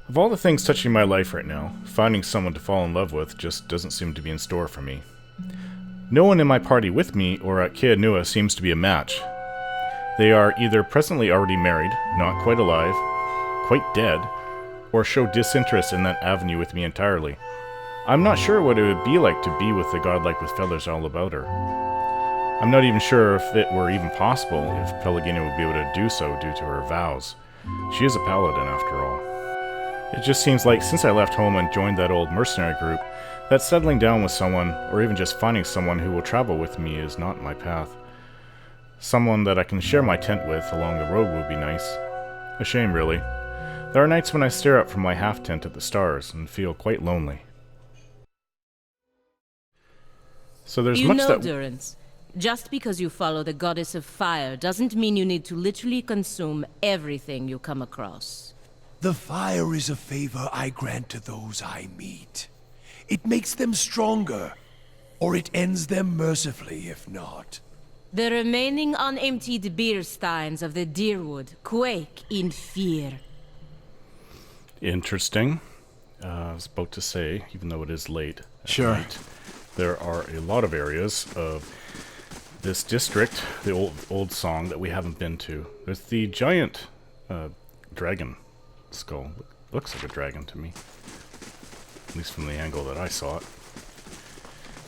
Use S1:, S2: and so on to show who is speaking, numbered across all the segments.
S1: Of all the things touching my life right now, finding someone to fall in love with just doesn't seem to be in store for me. No one in my party with me or at Keanua seems to be a match. They are either presently already married, not quite alive, quite dead, or show disinterest in that avenue with me entirely. I'm not sure what it would be like to be with a godlike with feathers all about her. I'm not even sure if it were even possible if Pelagina would be able to do so due to her vows. She is a paladin after all. It just seems like since I left home and joined that old mercenary group, that settling down with someone, or even just finding someone who will travel with me is not my path. Someone that I can share my tent with along the road would be nice. A shame, really. There are nights when I stare up from my half-tent at the stars and feel quite lonely. So there's much that...
S2: Durance, just because you follow the goddess of fire doesn't mean you need to literally consume everything you come across.
S3: The fire is a favor I grant to those I meet. It makes them stronger, or it ends them mercifully if not.
S2: The remaining unemptied beer steins of the Deerwood quake in fear.
S1: Interesting. I was about to say, even though it is late at
S4: Sure.
S1: night, there are a lot of areas of this district, the old song, that we haven't been to. There's the giant dragon skull. Looks like a dragon to me. At least from the angle that I saw it.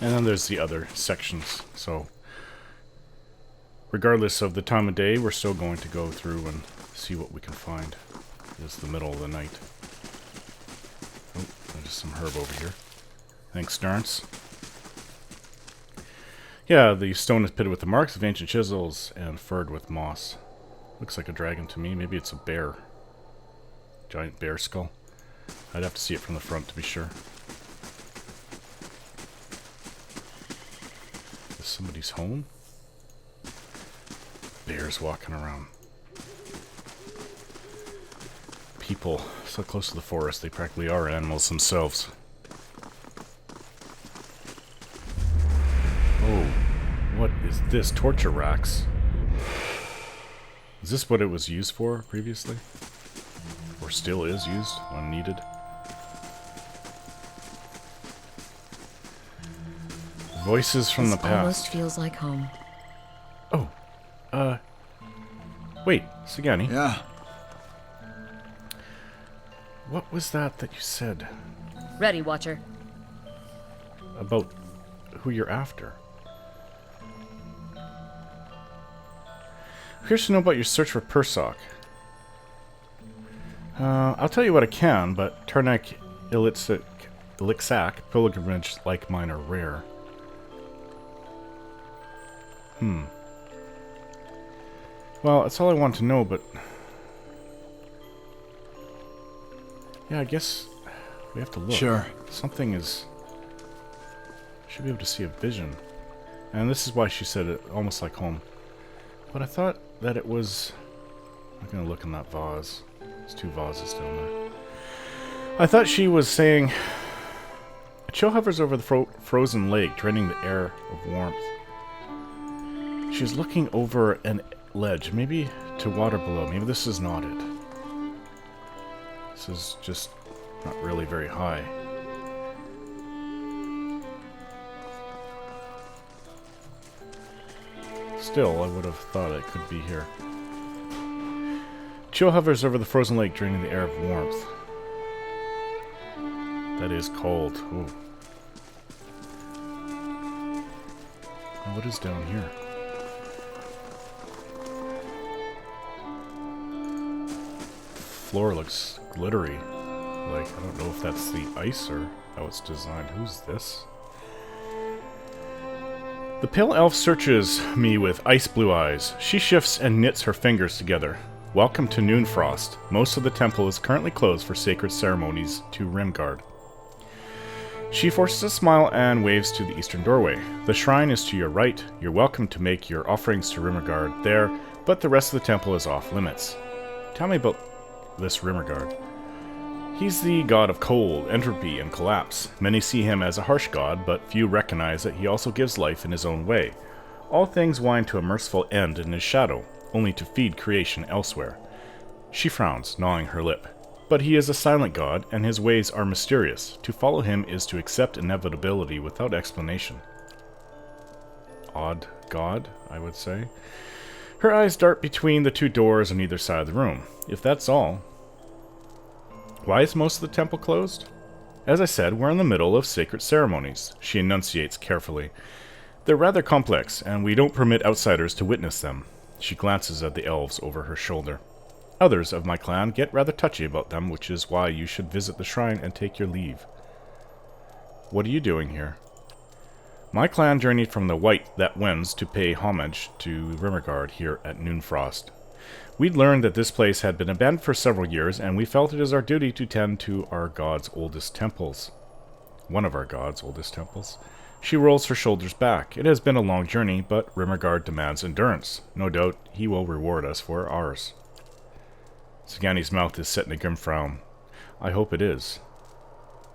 S1: And then there's the other sections. So, regardless of the time of day, we're still going to go through and see what we can find. It's the middle of the night. Oh, there's some herb over here. Thanks, Darns. Yeah, the stone is pitted with the marks of ancient chisels and furred with moss. Looks like a dragon to me. Maybe it's a bear. Giant bear skull. I'd have to see it from the front to be sure. Is somebody's home? Bears walking around. People so close to the forest, they practically are animals themselves. Oh, what is this? Torture racks. Is this what it was used for previously? Or still is used when needed? Voices from the past.
S5: Almost feels like home.
S1: Oh, wait, Sagani.
S4: Yeah.
S1: What was that you said
S5: Ready, Watcher.
S1: about who you're after? I'm curious to know about your search for Persok. I'll tell you what I can, but Tarnak Ilixak pilgrimage like mine are rare. Well, that's all I want to know, but... yeah, I guess we have to look.
S4: Sure.
S1: Something is... should be able to see a vision. And this is why she said it almost like home. But I thought that it was... I'm gonna look in that vase. There's two vases down there. I thought she was saying... a chill hovers over the frozen lake, draining the air of warmth. She's looking over an ledge, maybe to water below. Maybe this is not it. This is just not really very high. Still, I would have thought it could be here. Chill hovers over the frozen lake, draining the air of warmth. That is cold. Ooh. And what is down here? Floor looks glittery. Like, I don't know if that's the ice or how it's designed. Who's this? The pale elf searches me with ice blue eyes. She shifts and knits her fingers together. Welcome to Noonfrost. Most of the temple is currently closed for sacred ceremonies to Rimguard. She forces a smile and waves to the eastern doorway. The shrine is to your right. You're welcome to make your offerings to Rimguard there, but the rest of the temple is off limits. Tell me about this Rimmergard. He's the god of cold, entropy, and collapse. Many see him as a harsh god, but few recognize that he also gives life in his own way. All things wind to a merciful end in his shadow, only to feed creation elsewhere. She frowns, gnawing her lip. But he is a silent god, and his ways are mysterious. To follow him is to accept inevitability without explanation. Odd god, I would say. Her eyes dart between the two doors on either side of the room. If that's all, why is most of the temple closed? As I said, we're in the middle of sacred ceremonies, she enunciates carefully. They're rather complex, and we don't permit outsiders to witness them. She glances at the elves over her shoulder. Others of my clan get rather touchy about them, which is why you should visit the shrine and take your leave. What are you doing here? My clan journeyed from the White that wins to pay homage to Rimmergard here at Noonfrost. We'd learned that this place had been abandoned for several years, and we felt it is our duty to tend to our god's oldest temples. One of our god's oldest temples. She rolls her shoulders back. It has been a long journey, but Rimmergard demands endurance. No doubt he will reward us for ours. Sagani's mouth is set in a grim frown. I hope it is.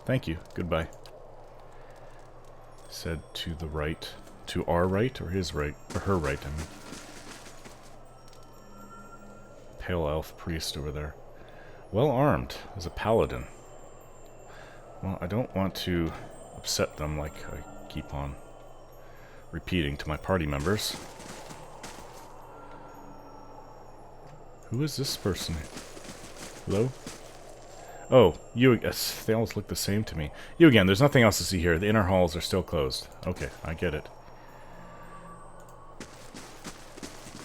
S1: Thank you. Goodbye. Said to the right. To our right, or his right? Or her right, I mean. Pale elf priest over there. Well armed, as a paladin. Well, I don't want to upset them like I keep on repeating to my party members. Who is this person? Hello? Oh, you. They always look the same to me. You again. There's nothing else to see here. The inner halls are still closed. Okay, I get it.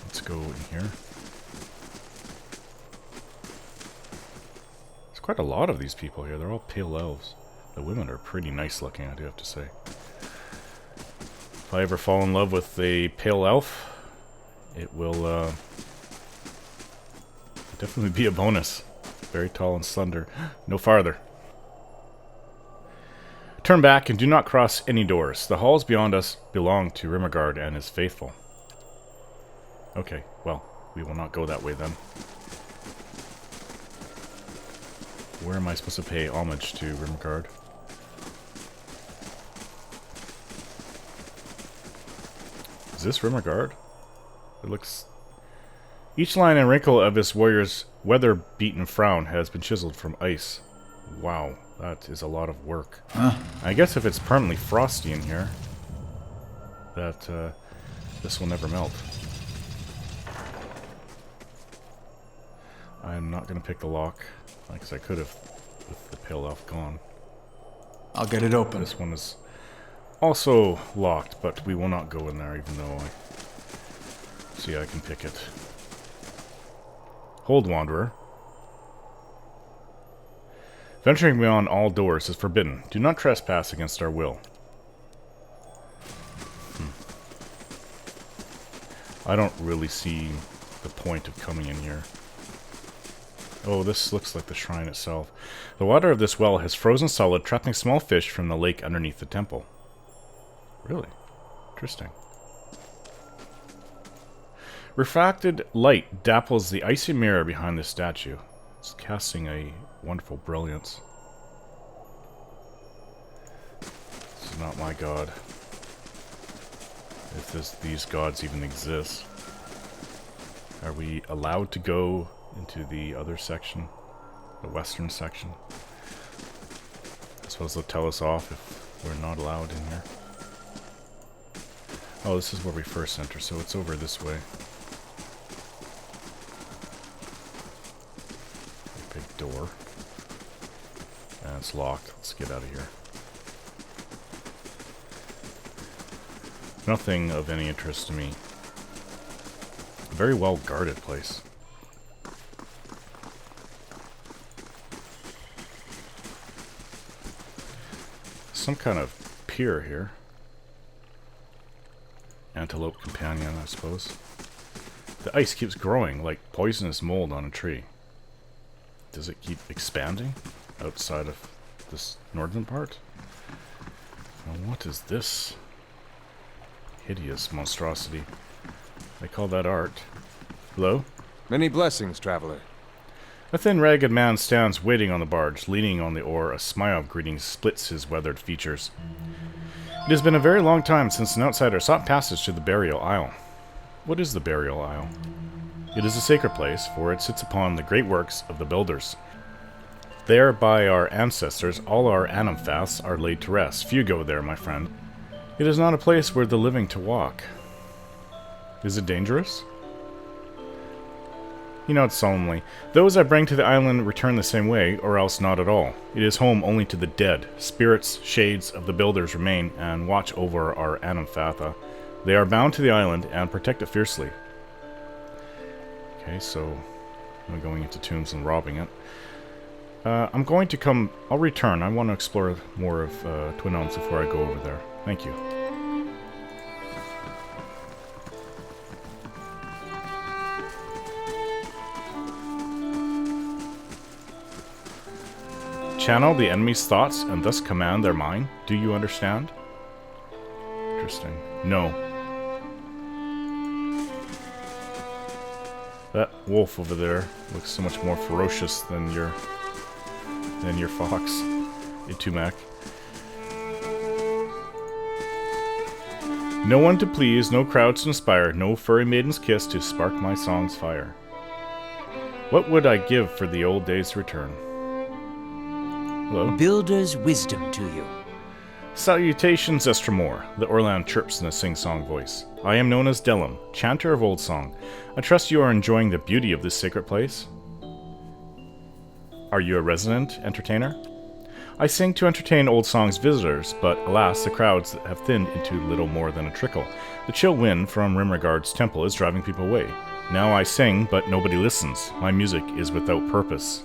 S1: Let's go in here. There's quite a lot of these people here. They're all pale elves. The women are pretty nice looking, I do have to say. If I ever fall in love with a pale elf, it will definitely be a bonus. Very tall and slender. No farther. Turn back and do not cross any doors. The halls beyond us belong to Rimmergard and his faithful. Okay, well, we will not go that way then. Where am I supposed to pay homage to Rimmergard? Is this Rimmergard? It looks... Each line and wrinkle of this warrior's weather-beaten frown has been chiseled from ice. Wow, that is a lot of work. I guess if it's permanently frosty in here, that this will never melt. I'm not going to pick the lock, because I could have with the pale elf gone.
S4: I'll get it open.
S1: This one is also locked, but we will not go in there, even though see, I can pick it. Hold, Wanderer. Venturing beyond all doors is forbidden. Do not trespass against our will. I don't really see the point of coming in here. Oh, this looks like the shrine itself. The water of this well has frozen solid, trapping small fish from the lake underneath the temple. Really? Interesting. Refracted light dapples the icy mirror behind the statue. It's casting a wonderful brilliance. This is not my god. If these gods even exist. Are we allowed to go into the other section? The western section? I suppose they'll tell us off if we're not allowed in here. Oh, this is where we first enter, so it's over this way. Big door. And it's locked. Let's get out of here. Nothing of any interest to me. A very well guarded place. Some kind of pier here. Antelope companion, I suppose. The ice keeps growing like poisonous mold on a tree. Does it keep expanding outside of this northern part? Well, what is this hideous monstrosity? They call that art. Hello?
S6: Many blessings, traveler.
S1: A thin, ragged man stands waiting on the barge, leaning on the oar. A smile of greeting splits his weathered features. It has been a very long time since an outsider sought passage to the burial isle. What is the burial isle? It is a sacred place, for it sits upon the great works of the builders. There, by our ancestors, all our Anamphas are laid to rest. Few go there, my friend. It is not a place where the living to walk. Is it dangerous? He nods solemnly. Those I bring to the island return the same way, or else not at all. It is home only to the dead. Spirits, shades of the builders remain and watch over our Anamphatha. They are bound to the island and protect it fiercely. Okay, so I'm going into tombs and robbing it. I'm going to come... I'll return. I want to explore more of Twin Elms before I go over there. Thank you. Channel the enemy's thoughts and thus command their mind. Do you understand? Interesting. No. That wolf over there looks so much more ferocious than your fox, Itumak. No one to please, no crowds to inspire, no furry maiden's kiss to spark my song's fire. What would I give for the old days to return? Hello?
S7: Builder's wisdom to you.
S1: Salutations, Estremor, the Orland chirps in a sing-song voice. I am known as Delum, chanter of old song. I trust you are enjoying the beauty of this sacred place. Are you a resident entertainer? I sing to entertain Old Song's visitors, but alas, the crowds have thinned into little more than a trickle. The chill wind from Rimregard's temple is driving people away. Now I sing, but nobody listens. My music is without purpose.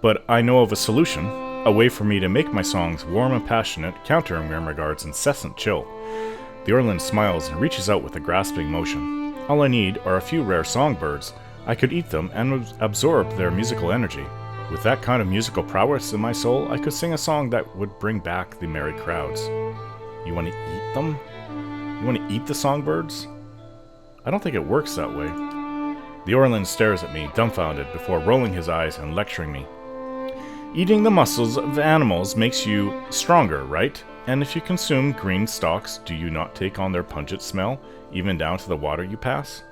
S1: But I know of a solution, a way for me to make my songs warm and passionate, countering Rimregard's incessant chill. The Orland smiles and reaches out with a grasping motion. All I need are a few rare songbirds. I could eat them and absorb their musical energy. With that kind of musical prowess in my soul, I could sing a song that would bring back the merry crowds. You want to eat them? You want to eat the songbirds? I don't think it works that way. The Orland stares at me, dumbfounded, before rolling his eyes and lecturing me. Eating the muscles of animals makes you stronger, right? And if you consume green stalks, do you not take on their pungent smell, even down to the water you pass?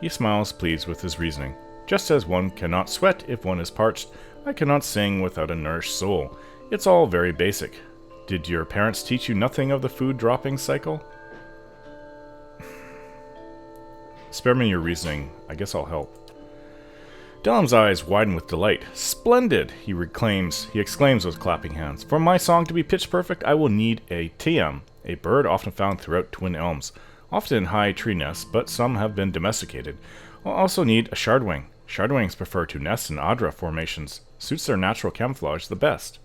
S1: He smiles, pleased with his reasoning. Just as one cannot sweat if one is parched, I cannot sing without a nourished soul. It's all very basic. Did your parents teach you nothing of the food dropping cycle? Spare me your reasoning. I guess I'll help. Delum's eyes widen with delight. Splendid! He exclaims with clapping hands. For my song to be pitch perfect, I will need a TM, a bird often found throughout Twin Elms, often in high tree nests, but some have been domesticated. I'll also need a shardwing. Shardwings prefer to nest in Adra formations. Suits their natural camouflage the best.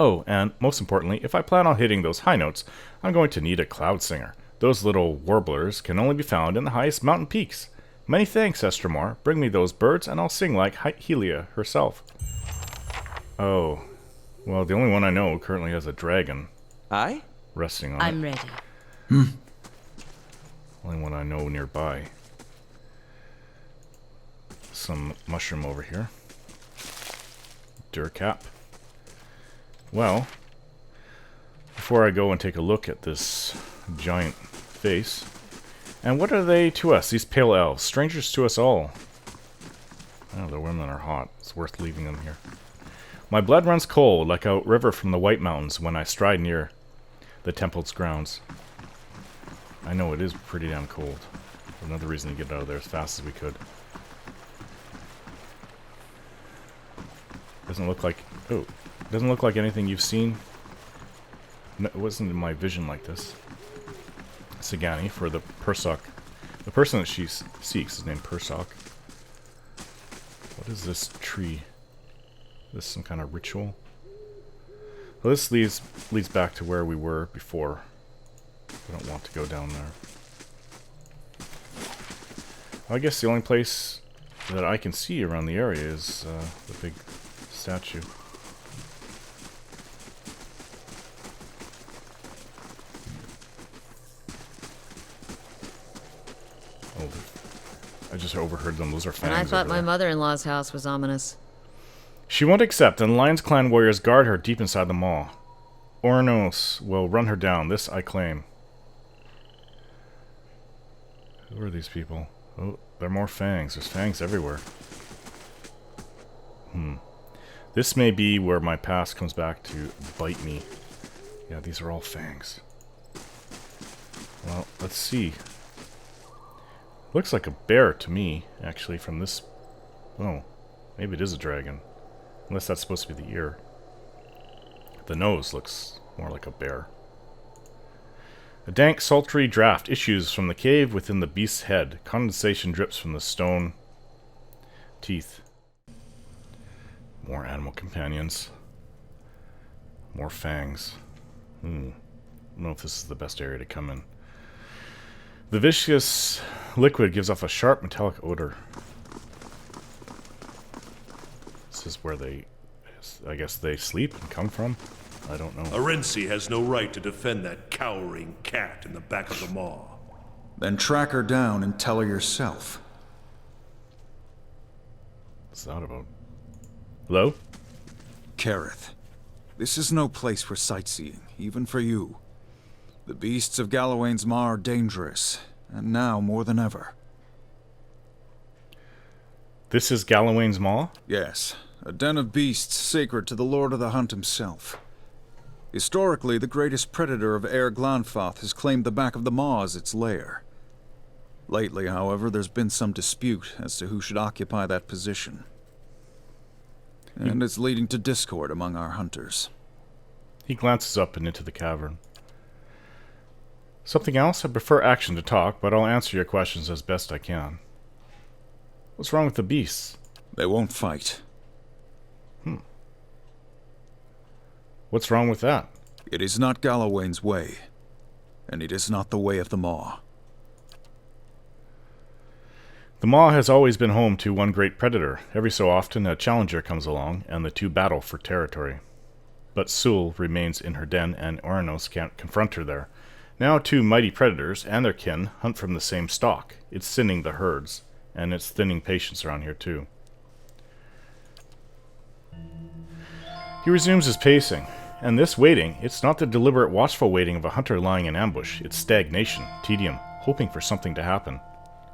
S1: Oh, and most importantly, if I plan on hitting those high notes, I'm going to need a cloud singer. Those little warblers can only be found in the highest mountain peaks. Many thanks, Estremor. Bring me those birds, and I'll sing like Helia herself. Oh. Well, the only one I know currently has a dragon.
S7: Aye?
S1: Resting on it.
S2: I'm ready.
S1: Only one I know nearby. Some mushroom over here. Durcap. Well, before I go and take a look at this giant face. And what are they to us, these pale elves? Strangers to us all. Oh, the women are hot. It's worth leaving them here. My blood runs cold like a river from the White Mountains when I stride near the temple's grounds. I know it is pretty damn cold. Another reason to get out of there as fast as we could. Doesn't look like... Oh. Doesn't look like anything you've seen. No, it wasn't in my vision like this. Sagani for the Persoc. The person that she seeks is named Persoc. What is this tree? Is this some kind of ritual? Well, this leads back to where we were before. I don't want to go down there. Well, I guess the only place that I can see around the area is the big statue. Oh, I just overheard them. Those are Fangs.
S5: And I thought
S1: over
S5: my
S1: there.
S5: mother-in-law's house was ominous.
S1: She won't accept, and Lion's Clan warriors guard her deep inside the maw. Ornos will run her down, this I claim. Who are these people? Oh, there are more Fangs. There's Fangs everywhere. This may be where my past comes back to bite me. Yeah, these are all fangs. Well, let's see. Looks like a bear to me, actually, from this... Oh, maybe it is a dragon. Unless that's supposed to be the ear. The nose looks more like a bear. A dank, sultry draft issues from the cave within the beast's head. Condensation drips from the stone teeth. More animal companions. More fangs. I don't know if this is the best area to come in. The viscous liquid gives off a sharp metallic odor. This is where they, I guess they sleep and come from? I don't know.
S8: Arensi has no right to defend that cowering cat in the back of the maw.
S4: Then track her down and tell her yourself.
S1: What's that about? Hello?
S4: Kareth, this is no place for sightseeing, even for you. The beasts of Galawain's Maw are dangerous, and now more than ever.
S1: This is Galawain's Maw?
S4: Yes, a den of beasts sacred to the Lord of the Hunt himself. Historically, the greatest predator of Air Glanfathan has claimed the back of the Maw as its lair. Lately, however, there's been some dispute as to who should occupy that position. And it's leading to discord among our hunters.
S1: He glances up and into the cavern. Something else? I prefer action to talk, but I'll answer your questions as best I can. What's wrong with the beasts?
S4: They won't fight.
S1: What's wrong with that?
S4: It is not Galawain's way, and it is not the way of the Maw.
S1: The Maw has always been home to one great predator. Every so often a challenger comes along, and the two battle for territory. But Sul remains in her den, and Oranos can't confront her there. Now two mighty predators and their kin hunt from the same stock. It's thinning the herds, and it's thinning patience around here too. He resumes his pacing. And this waiting, it's not the deliberate watchful waiting of a hunter lying in ambush. It's stagnation, tedium, hoping for something to happen.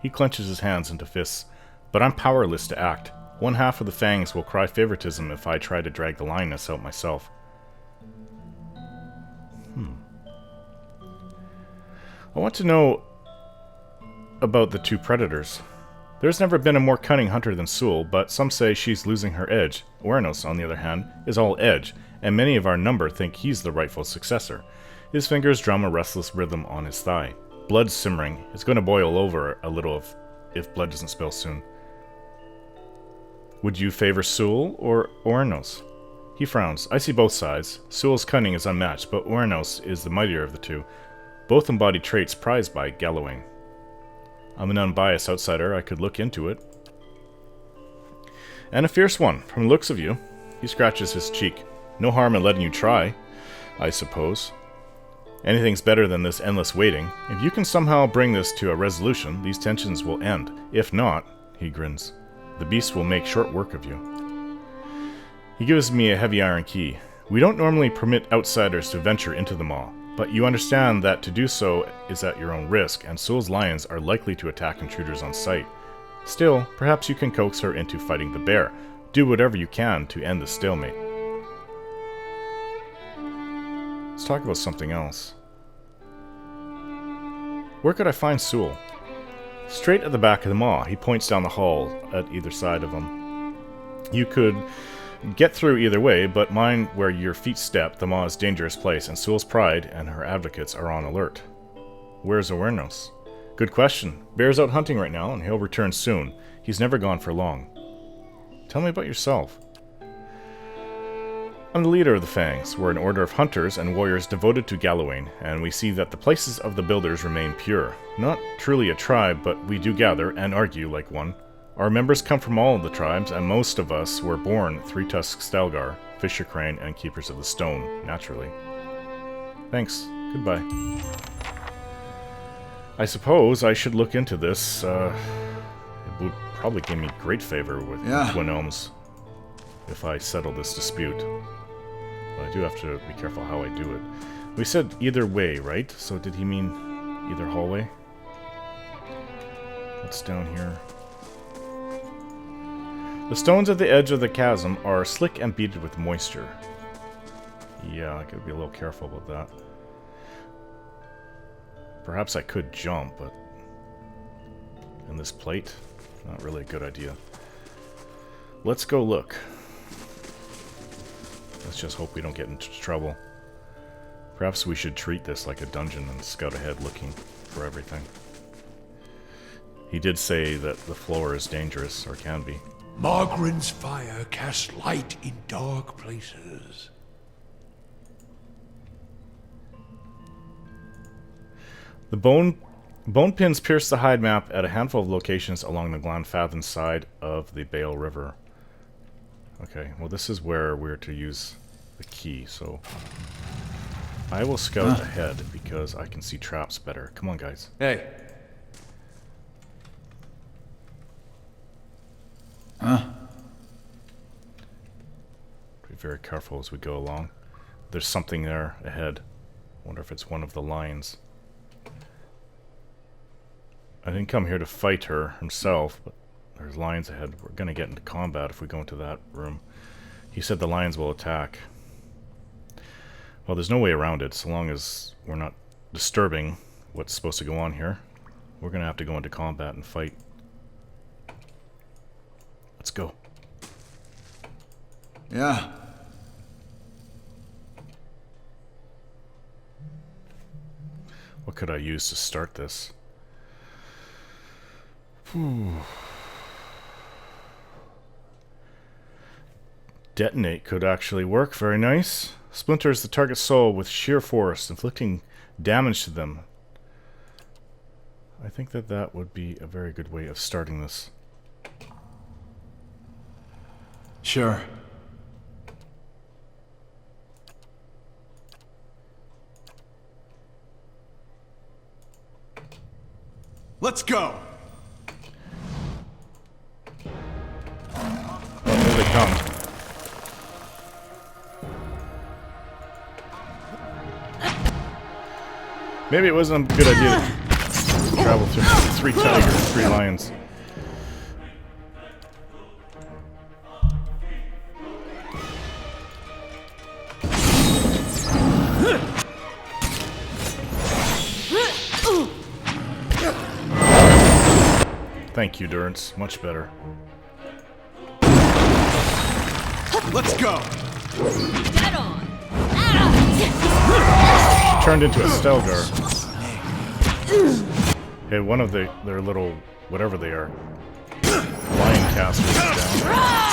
S1: He clenches his hands into fists. But I'm powerless to act. One half of the Fangs will cry favoritism if I try to drag the lioness out myself. I want to know about the two predators. There's never been a more cunning hunter than Sul, but some say she's losing her edge. Oranos, on the other hand, is all edge, and many of our number think he's the rightful successor. His fingers drum a restless rhythm on his thigh. Blood's simmering. It's going to boil over a little if blood doesn't spill soon. Would you favor Sul or Oranos? He frowns. I see both sides. Sul's cunning is unmatched, but Oranos is the mightier of the two. Both embody traits prized by Galawain. I'm an unbiased outsider. I could look into it. And a fierce one, from the looks of you. He scratches his cheek. No harm in letting you try, I suppose. Anything's better than this endless waiting. If you can somehow bring this to a resolution, these tensions will end. If not, he grins, the beast will make short work of you. He gives me a heavy iron key. We don't normally permit outsiders to venture into the Maw, but you understand that to do so is at your own risk, and Sul's lions are likely to attack intruders on sight. Still, perhaps you can coax her into fighting the bear. Do whatever you can to end the stalemate. Let's talk about something else. Where could I find Sul? Straight at the back of the Maw. He points down the hall at either side of him. You could get through either way, but mind where your feet step. The Maw is a dangerous place, and Sul's pride and her advocates are on alert. Where's Awarenos? Good question. Bear's out hunting right now, and he'll return soon. He's never gone for long. Tell me about yourself. I'm the leader of the Fangs. We're an order of hunters and warriors devoted to Galawain, and we see that the places of the builders remain pure. Not truly a tribe, but we do gather and argue like one. Our members come from all of the tribes, and most of us were born three-tusked Stelgar, Fisher Crane, and Keepers of the Stone, naturally. Thanks. Goodbye. I suppose I should look into this. It would probably give me great favor with Twin Elms if I settle this dispute. But I do have to be careful how I do it. We said either way, right? So did he mean either hallway? What's down here? The stones at the edge of the chasm are slick and beaded with moisture. Yeah, I gotta be a little careful about that. Perhaps I could jump, but... in this plate? Not really a good idea. Let's go look. Let's just hope we don't get into trouble. Perhaps we should treat this like a dungeon and scout ahead looking for everything. He did say that the floor is dangerous, or can be.
S3: Margaren's fire casts light in dark places.
S1: The bone pins pierce the hide map at a handful of locations along the Glanfathan side of the Bale River. Okay, well this is where we're to use the key, so... I will scout ahead because I can see traps better. Come on, guys.
S6: Hey.
S1: Be very careful as we go along. There's something there ahead. Wonder if it's one of the lions. I didn't come here to fight her himself, but there's lions ahead. We're gonna get into combat if we go into that room. He said the lions will attack. Well, there's no way around it, so long as we're not disturbing what's supposed to go on here. We're gonna have to go into combat and fight. Let's go.
S4: Yeah.
S1: What could I use to start this? Detonate could actually work. Very nice. Splinters the target's soul with sheer force, inflicting damage to them. I think that would be a very good way of starting this.
S3: Sure. Let's go!
S1: Oh, here they come. Maybe it wasn't a good idea to travel through 3 tigers, 3 lions. Thank you, Durance. Much better.
S3: Let's go!
S2: Dead on!
S1: Turned into a Stelgar. Hey, one of their little, whatever they are, lion casters is down.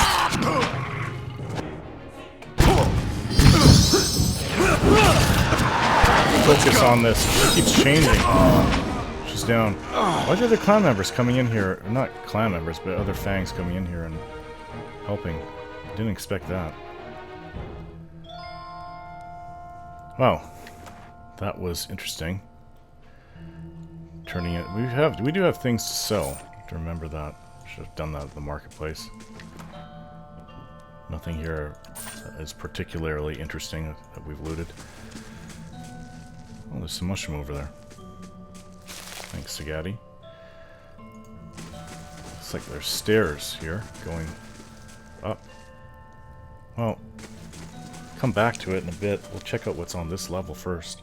S1: Focus on this. It keeps changing. She's down. Why are the other clan members coming in here? Not clan members, but other Fangs coming in here and helping. Didn't expect that. Wow. That was interesting. Turning it. We do have things to sell. To remember that. Should have done that at the marketplace. Nothing here is particularly interesting that we've looted. Oh, there's some mushroom over there. Thanks, Sagatti. Looks like there's stairs here going up. Well, come back to it in a bit. We'll check out what's on this level first.